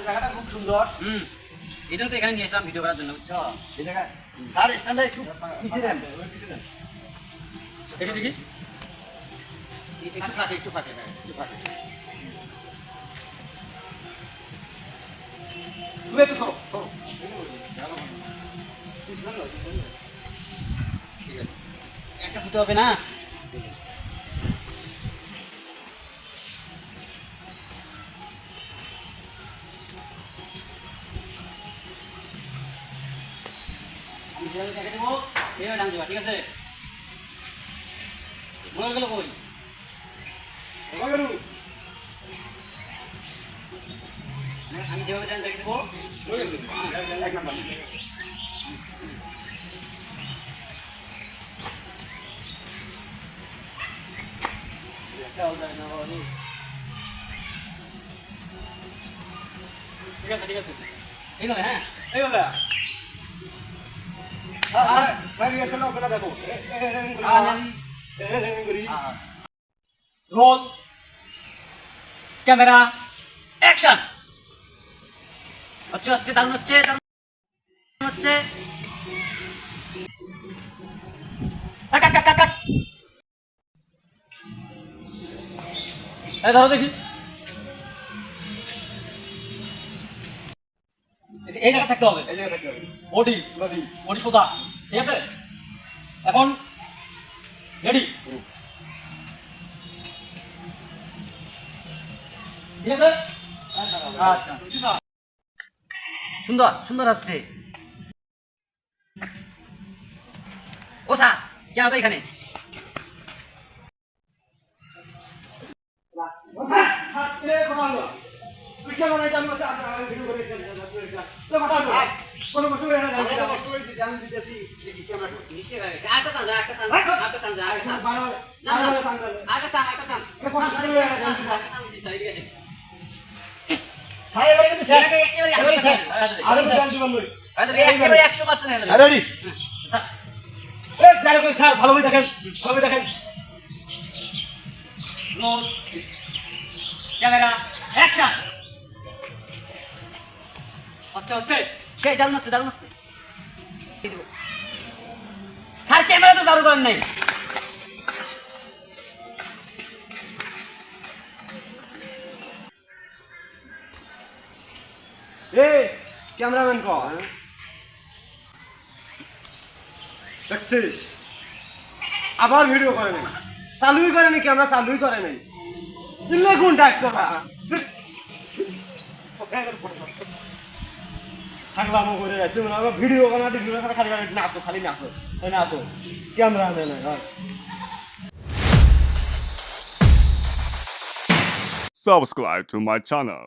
জায়গাটা খুব সুন্দর। এই জন্য তো এখানে নিয়ে আসলাম ভিডিও করার জন্য, বুঝছো? এই জায়গায় স্যার স্ট্যান্ডে একটু পিছিয়ে দেন। দেখি দেখি একটু ফাঁকে, একটু ফাঁকে, হ্যাঁ, একটু ফাঁকে। তুমি একটু সরো, সরো। ঠিক আছে, একটা ছুটে হবে না। আমি যেভাবে দেখে দেবো এইভাবে ডান দেবা, ঠিক আছে? মনে গেল কই? আমি যেভাবে ডান দেখে দেবো এক নাম্বার। ঠিক আছে, ঠিক আছে, এইভাবে, হ্যাঁ। এই বলে রিহার্সাল ওখানে দেখো। Roll camera action. হচ্ছে হচ্ছে দারুণ হচ্ছে, দারুণ হচ্ছে। কাট কাট কাট কাট। এই ধরো দেখি, এই জায়গা থাকতে হবে। এই জায়গায় দেখতে হবে। বডি নদী। বডি সোজা, ঠিক আছে? এখন রেডি, ঠিক আছে? আচ্ছা, সুন্দর সুন্দর হচ্ছে। ও স্যার কেন তো এখানে? ভালোভাবে দেখেন, ভালোভাবে দেখেন। Camera action. হচ্ছে হচ্ছে, সেই দারুণ হচ্ছে, দারুণ হচ্ছে। স্যার ক্যামেরা তো চালু করেন নাই। ক্যামেরাম্যান ক দেখছিস আবার ভিডিও করে নাই, চালুই করে নি, ক্যামেরা চালুই করে নাই। দিলে কোন ডাক্তার থাকলামও করে যাচ্ছে ভিডিও খালি নাচো, খালি নাচো, নাচো cameraman. Subscribe to my channel.